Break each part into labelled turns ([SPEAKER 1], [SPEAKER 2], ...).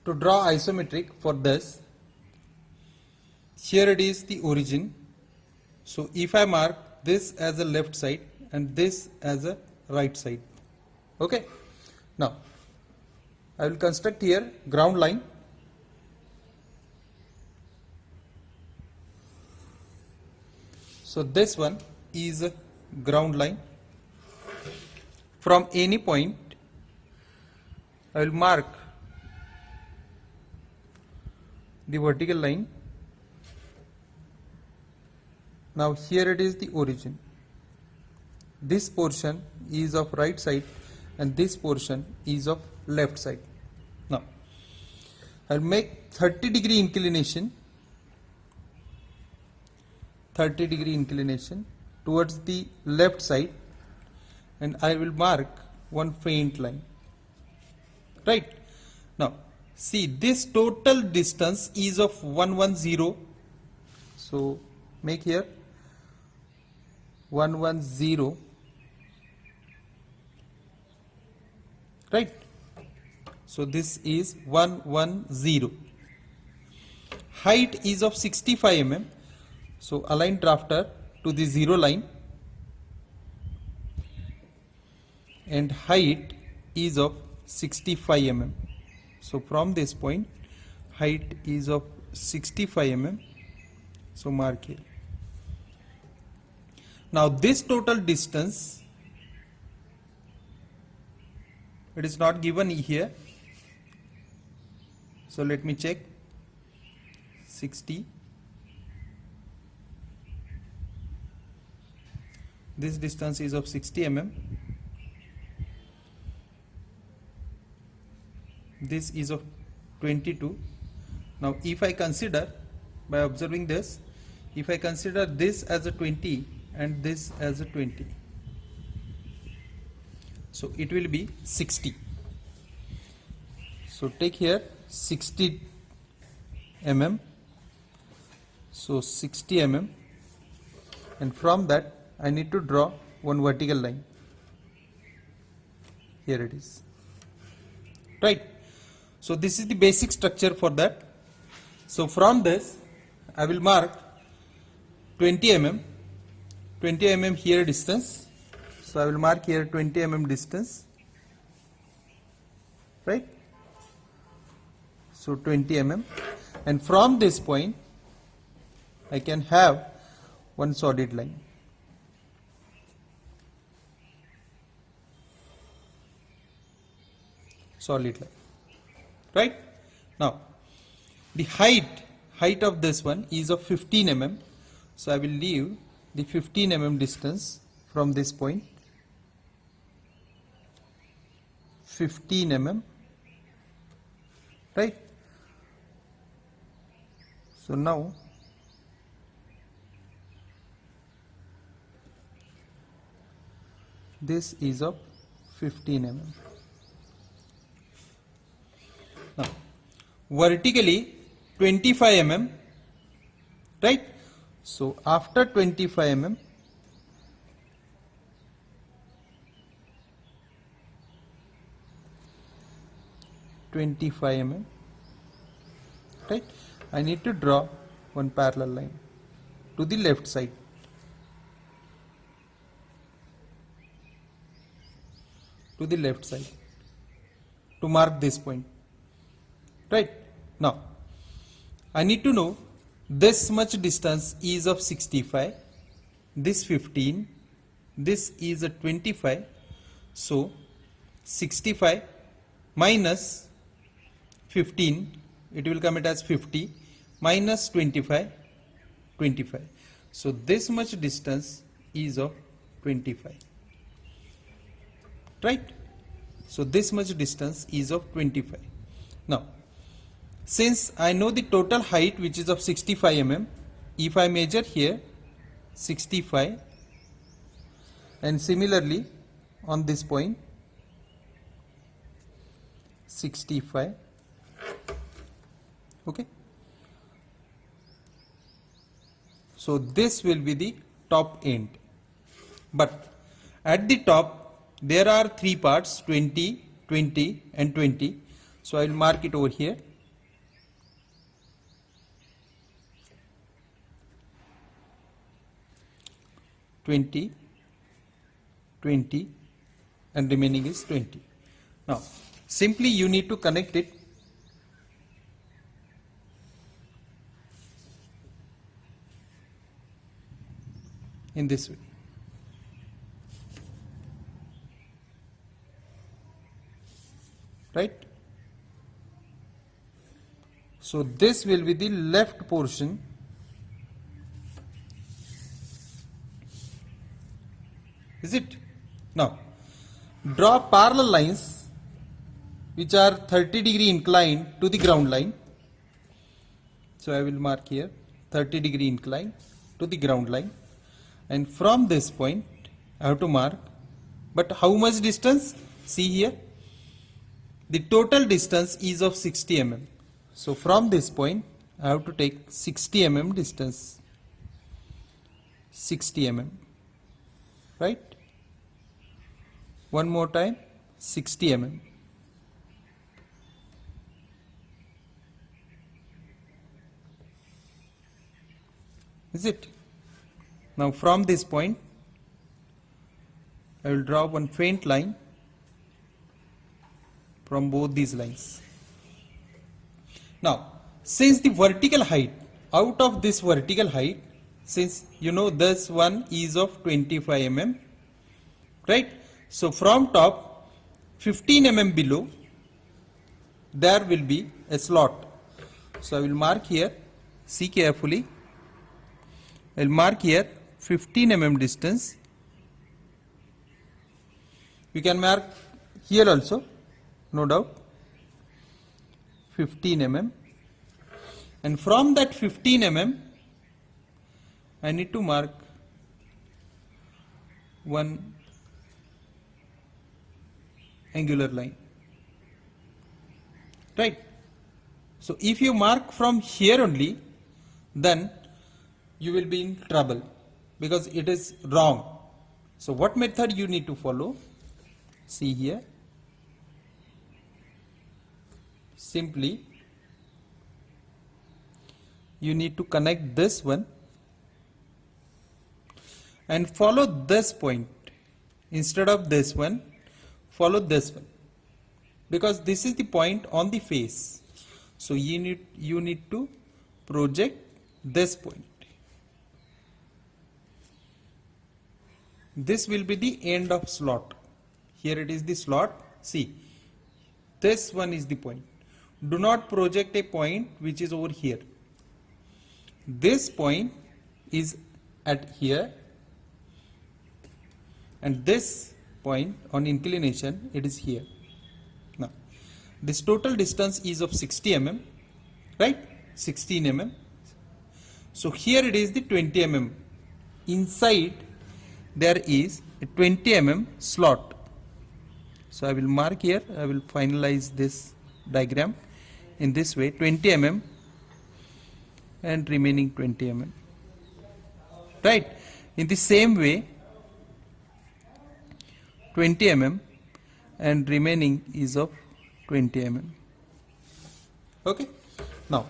[SPEAKER 1] To draw isometric for this, here it is the origin. So if I mark this as a left side and this as a right side, okay. Now I will construct here ground line. So this one is a ground line. From any point I will mark the vertical line. Now here it is the origin. This portion is of right side and this portion is of left side. Now I will make 30-degree inclination, 30-degree inclination towards the left side, and I will mark one faint line. Right. Now see, this total distance is of 110. So make here 110. Right. So this is 110. Height is of 65 mm. So align drafter to the 0 line, and height is of 65 mm. So from this point height is of 65 mm. So mark here. Now this total distance, it is not given here. So let me check. 60. This distance is of 60 mm. This is of 22. Now if I consider, by observing this, if I consider this as a 20 and this as a 20, so it will be 60. So take here 60 mm. So 60 mm, and from that I need to draw one vertical line. Here it is. Right. So this is the basic structure for that. So from this I will mark 20 mm, 20 mm here distance. So I will mark here 20 mm distance. Right. So 20 mm, and from this point I can have one solid line. Solid line. Right. Now the height of this one is of 15 mm. So I will leave the 15 mm distance from this point. 15 mm. Right. So now this is of 15 mm. Now vertically 25 mm. Right. So after 25 mm, right, I need to draw one parallel line to the left side. To the left side to mark this point. Right. Now I need to know this much distance is of 65, this 15, this is a 25. So 65 minus 15, it will come it as 50, minus 25, 25. So this much distance is of 25. Right. So this much distance is of 25. Now since I know the total height, which is of 65 mm, if I measure here 65, and similarly on this point 65, okay. So this will be the top end, but at the top there are three parts, 20, 20 and 20. So I will mark it over here. 20, 20, and remaining is 20. Now, simply you need to connect it in this way. Right? So this will be the left portion. Is it? Now, draw parallel lines which are 30-degree inclined to the ground line. So I will mark here 30-degree incline to the ground line, and from this point I have to mark, but how much distance? See here, the total distance is of 60 mm. So from this point I have to take 60 mm distance, 60 mm, right? One more time, 60 mm. Is it? Now from this point I will draw one faint line from both these lines. Now, since the vertical height, out of this vertical height, since you know this one is of 25 mm, right? So from top 15 mm below there will be a slot. So I will mark here, see carefully, I will mark here 15 mm distance. You can mark here also, no doubt, 15 mm, and from that 15 mm I need to mark one angular line, right? So if you mark from here only, then you will be in trouble because it is wrong. So what method you need to follow? See here, simply you need to connect this one and follow this point. Instead of this one, follow this one, because this is the point on the face. So you need to project this point. This will be the end of slot. Here it is the slot. See, this one is the point. Do not project a point which is over here. This point is at here, and this point on inclination, it is here. Now, this total distance is of 60 mm, right? 16 mm. So here it is the 20 mm. Inside there is a 20 mm slot. So I will mark here, I will finalize this diagram in this way, 20 mm and remaining 20 mm, right? In the same way, 20 mm and remaining is of 20 mm. Okay. Now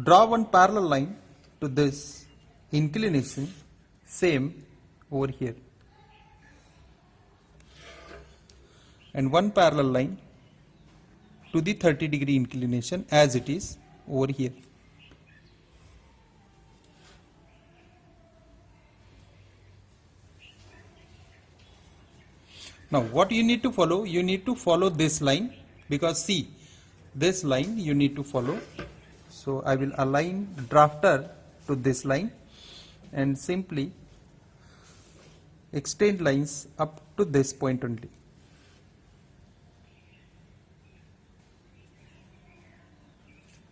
[SPEAKER 1] draw one parallel line to this inclination, same over here, and one parallel line to the 30-degree inclination as it is over here. Now what you need to follow? You need to follow this line, because see, this line you need to follow. So I will align drafter to this line and simply extend lines up to this point only.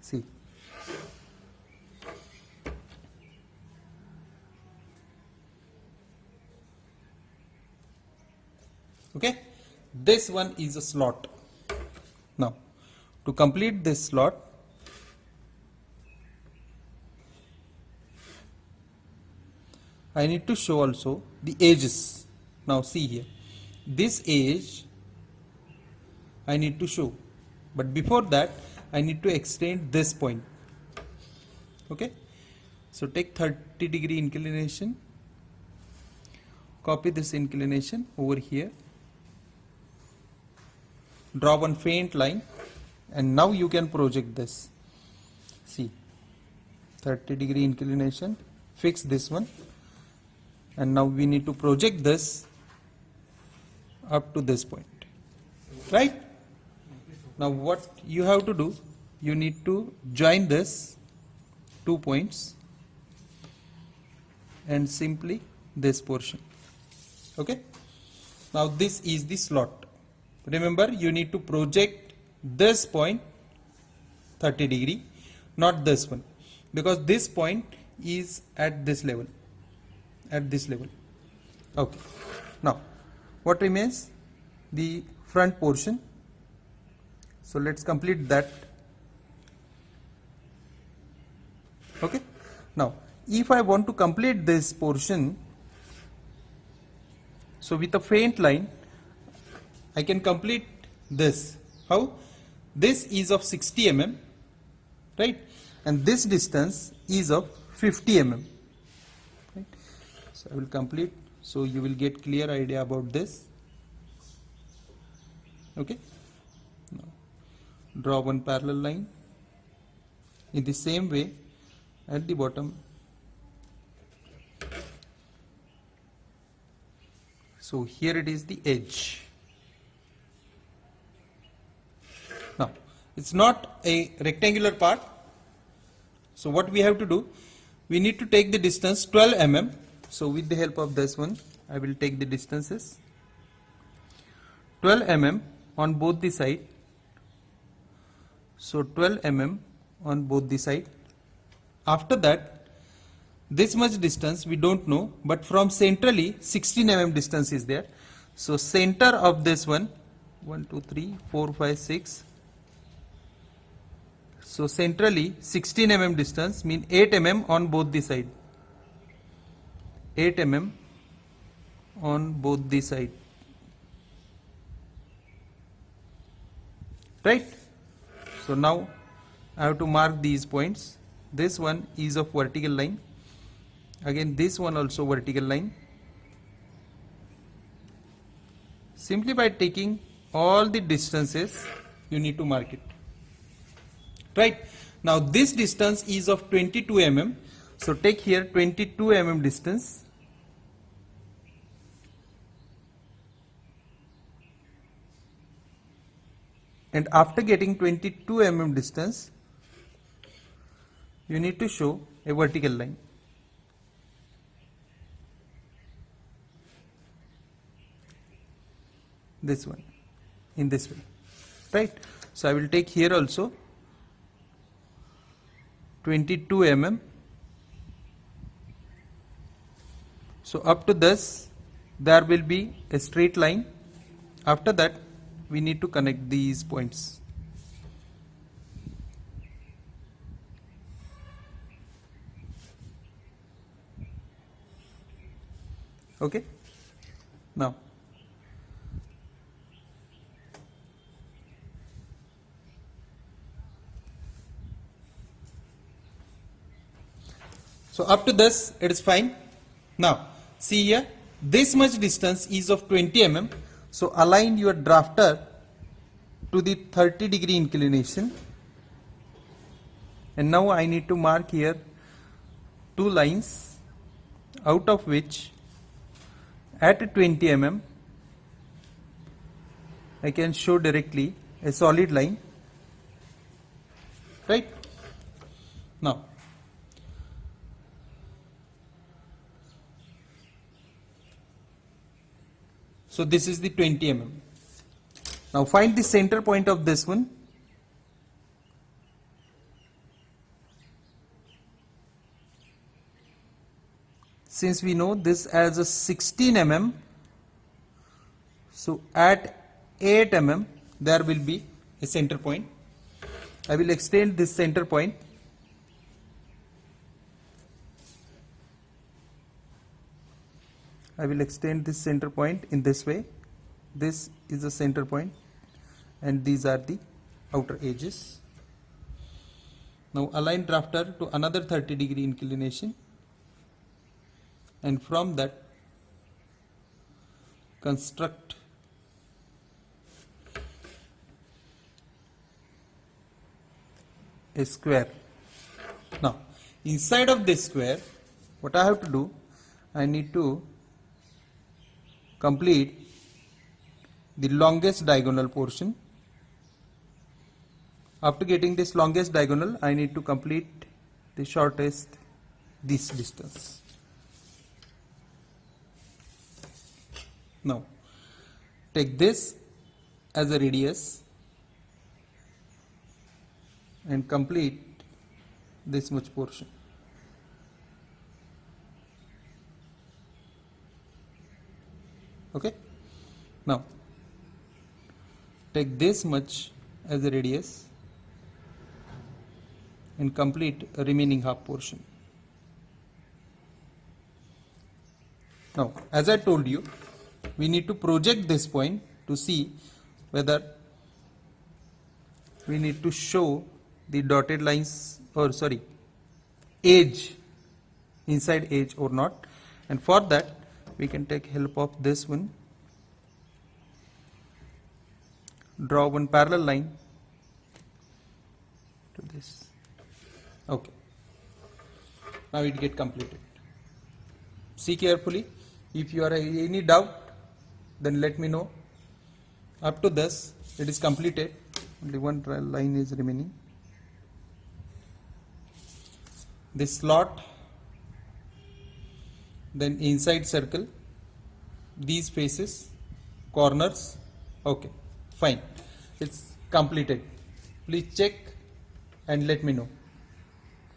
[SPEAKER 1] See, okay, this one is a slot. Now to complete this slot, I need to show also the edges. Now see here, this edge I need to show, but before that I need to extend this point. Okay, so take 30-degree inclination copy this inclination over here, draw one faint line, and now you can project this. See, 30-degree inclination, fix this one, and now we need to project this up to this point, right? Now what you have to do, you need to join this 2 points and simply this portion. Okay, now this is the slot. Remember, you need to project this point 30-degree, not this one, because this point is at this level, okay. Now what remains? The front portion. So let's complete that. Okay, now if I want to complete this portion, so with a faint line I can complete this. How? This is of 60 mm, right, and this distance is of 50 mm, right? So I will complete, so you will get clear idea about this. Okay, now draw one parallel line in the same way at the bottom. So here it is the edge. Now it's not a rectangular part, so what we have to do, we need to take the distance 12 mm. So with the help of this one I will take the distances 12 mm on both the side. So 12 mm on both the side. After that, this much distance we don't know, but from centrally 16 mm distance is there. So center of this one, 1 2 3 4 5 6, so centrally 16 mm distance mean 8 mm on both the side, 8 mm on both the side, right? So now I have to mark these points. This one is of vertical line, again this one also vertical line. Simply by taking all the distances you need to mark it, right? Now this distance is of 22 mm, so take here 22 mm distance, and after getting 22 mm distance you need to show a vertical line. This one in this way, right? So I will take here also 22 mm. So up to this there will be a straight line. After that we need to connect these points. Okay, now so up to this it is fine. Now see here, this much distance is of 20 mm, so align your drafter to the 30-degree inclination, and now I need to mark here 2 lines, out of which at 20 mm I can show directly a solid line, right? Now so this is the 20 mm. Now find the center point of this one. Since we know this as a 16 mm, so at 8 mm there will be a center point. I will extend this center point. I will extend this center point in this way. This is the center point and these are the outer edges. Now align drafter to another 30-degree inclination, and from that construct a square. Now, inside of this square, what I have to do, I need to complete the longest diagonal portion. After getting this longest diagonal, I need to complete the shortest this distance. Now, take this as a radius and complete this much portion. Okay. Now, take this much as a radius and complete a remaining half portion. Now, as I told you, we need to project this point to see whether we need to show the dotted lines, or sorry, edge, inside edge or not, and for that we can take help of this one. Draw one parallel line to this. Okay. Now it get completed. See carefully. If you are any doubt, then let me know. Up to this, it is completed. Only one line is remaining. This slot, then inside circle, these faces, corners. Okay, fine. It's completed. Please check and let me know.